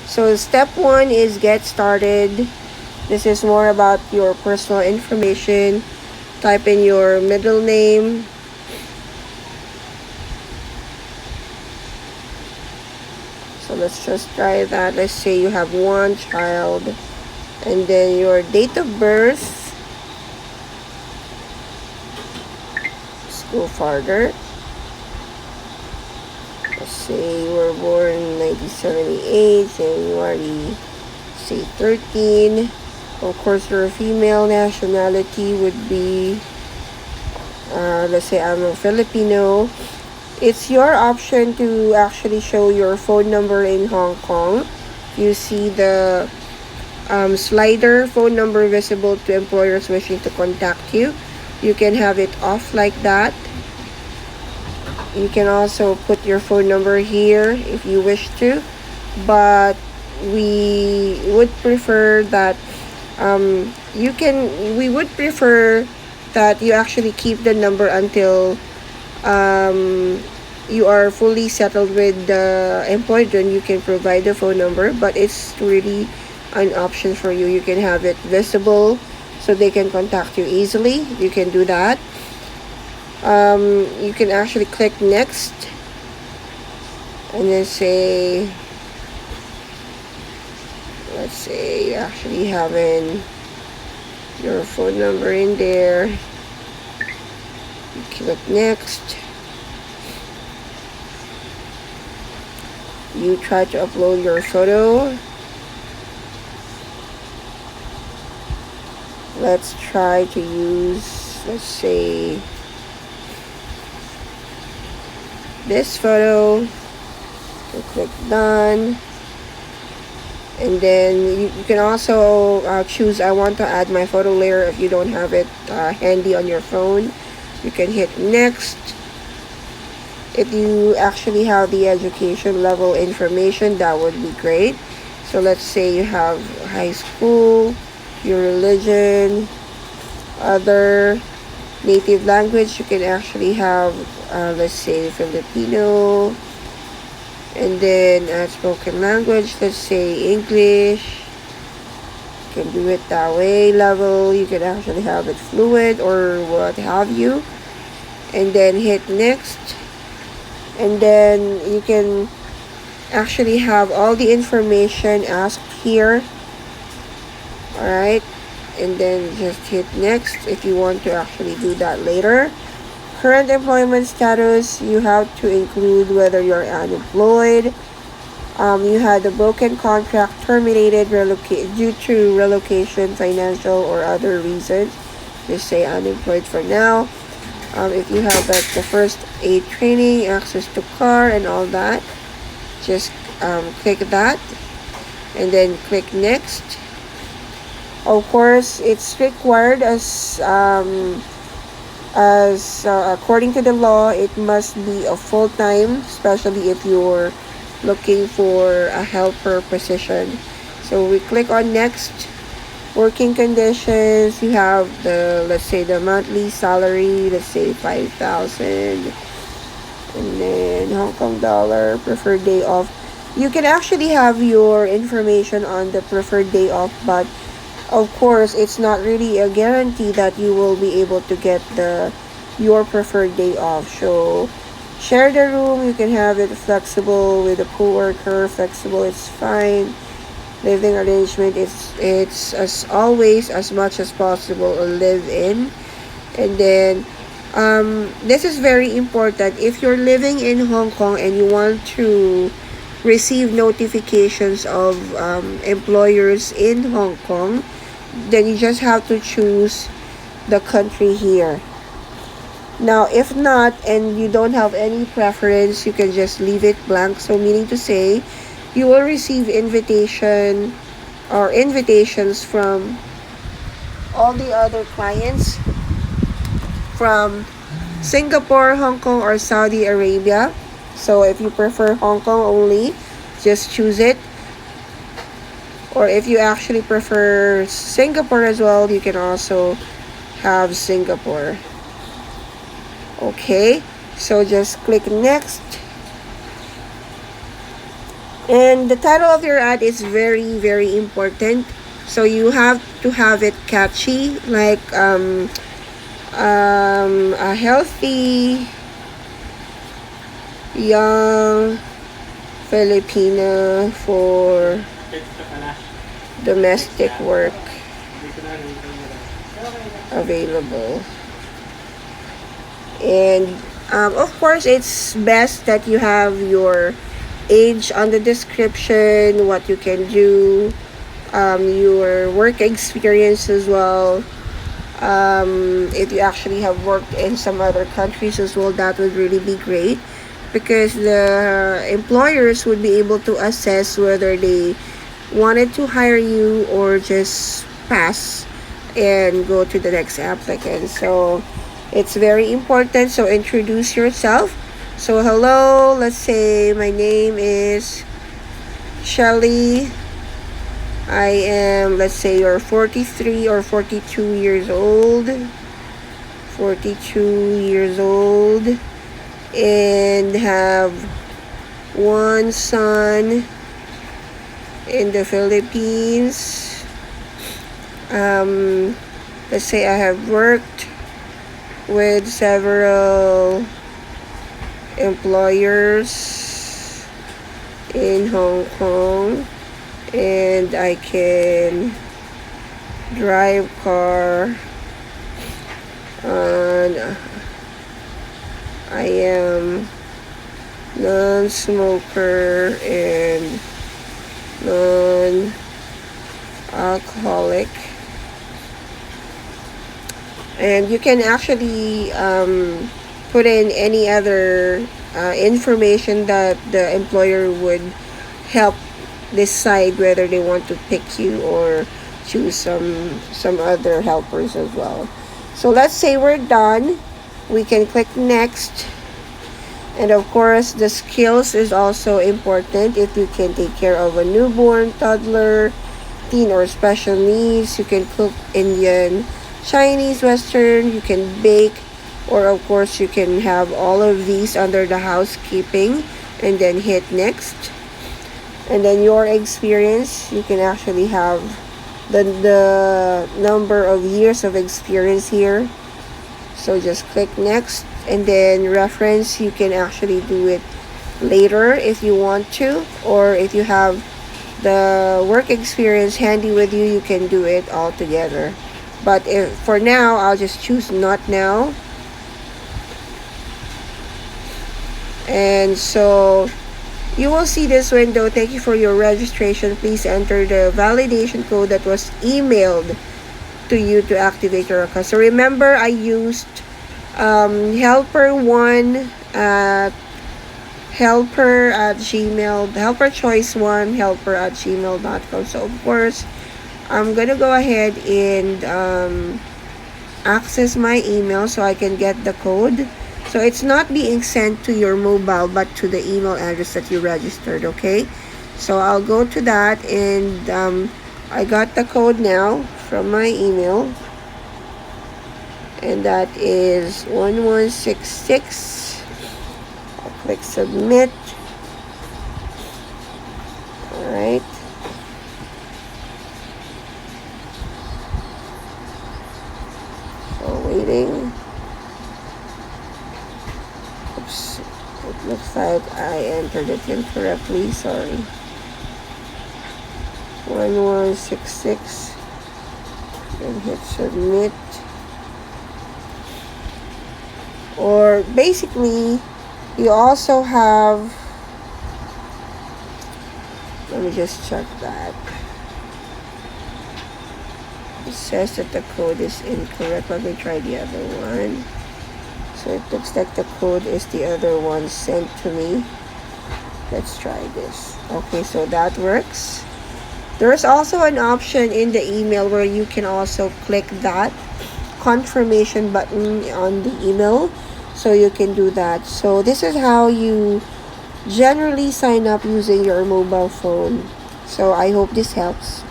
So step 1 is get started. This is more about your personal information. Type in your middle name, so let's just try that. Let's say you have one child, and then your date of birth. Let's go farther. Let's say you were born in 1978, January, say 13. Of course, your female nationality would be, let's say I'm a Filipino. It's your option to actually show your phone number in Hong Kong. You see the slider phone number visible to employers wishing to contact you. You can have it off like that. You can also put your phone number here if you wish to, but we would prefer that we would prefer that you actually keep the number until you are fully settled with the employer. Then you can provide the phone number, but it's really an option for you. You can have it visible so they can contact you easily. You can do that. You can actually click next and then say, let's say you actually having your phone number in there. You click next. You try to upload your photo. Let's try to use, let's say, this photo. You click done. And then you can also choose, I want to add my photo layer. If you don't have it handy on your phone, you can hit next. If you actually have the education level information, that would be great. So let's say you have high school, your religion, other native language. You can actually have, let's say, Filipino. And then spoken language, let's say English. You can do it that way. Level, you can actually have it fluent or what have you. And then hit next. And then you can actually have all the information asked here. Alright. And then just hit next if you want to actually do that later. Current employment status, you have to include whether you're unemployed, you had a broken contract, terminated due to relocation, financial, or other reasons. Just say unemployed for now. If you have like the first aid training, access to car, and all that, just click that, and then click next. Of course, it's required as according to the law, it must be a full-time, especially if you're looking for a helper position. So we click on next. Working conditions, you have the, let's say, the monthly salary, let's say 5,000, and then Hong Kong dollar, preferred day off. You can actually have your information on the preferred day off, but of course, it's not really a guarantee that you will be able to get your preferred day off. So, share the room. You can have it flexible with a co-worker. Flexible, it's fine. Living arrangement, it's as always as much as possible a live-in. And then, this is very important. If you're living in Hong Kong and you want to receive notifications of employers in Hong Kong, then you just have to choose the country here. Now, if not, and you don't have any preference, you can just leave it blank. So meaning to say, you will receive invitations from all the other clients from Singapore, Hong Kong, or Saudi Arabia. So if you prefer Hong Kong only, just choose it. Or if you actually prefer Singapore as well, you can also have Singapore. Okay, so just click next. And the title of your ad is very, very important. So you have to have it catchy, like a healthy young Filipina for domestic work available. And of course, it's best that you have your age on the description, what you can do, your work experience as well. If you actually have worked in some other countries as well, that would really be great, because the employers would be able to assess whether they wanted to hire you or just pass and go to the next applicant. So it's very important. So introduce yourself. So hello, let's say my name is Shelly. I am, let's say you're 43 or 42 years old. 42 years old and have one son in the Philippines. Let's say I have worked with several employers in Hong Kong, and I can drive car, and I am non-smoker and non-alcoholic. And you can actually put in any other information that the employer would help decide whether they want to pick you or choose some other helpers as well. So let's say we're done. We can click next. And of course, the skills is also important. If you can take care of a newborn, toddler, teen, or special needs, you can cook Indian, Chinese, Western, you can bake, or of course you can have all of these under the housekeeping, and then hit next. And then your experience, you can actually have the number of years of experience here. So just click next, and then reference, you can actually do it later if you want to, or if you have the work experience handy with you, you can do it all together. But if for now, I'll just choose not now. And so you will see this window. Thank you for your registration. Please enter the validation code that was emailed to you to activate your account. So remember, I used helper1 at helper at gmail, helper choice 1 helper at gmail.com. So of course, I'm gonna go ahead and access my email so I can get the code. So it's not being sent to your mobile but to the email address that you registered, okay? So I'll go to that, and I got the code now from my email, and that is 1166. I'll click submit. All right. So waiting. Oops. It looks like I entered it incorrectly. Sorry. 1166. And hit submit. Or basically, you also have, let me just check that. It says that the code is incorrect. Let me try the other one. So it looks like the code is the other one sent to me. Let's try this. Okay, so that works. There's also an option in the email where you can also click that confirmation button on the email, so you can do that. So this is how you generally sign up using your mobile phone. So I hope this helps.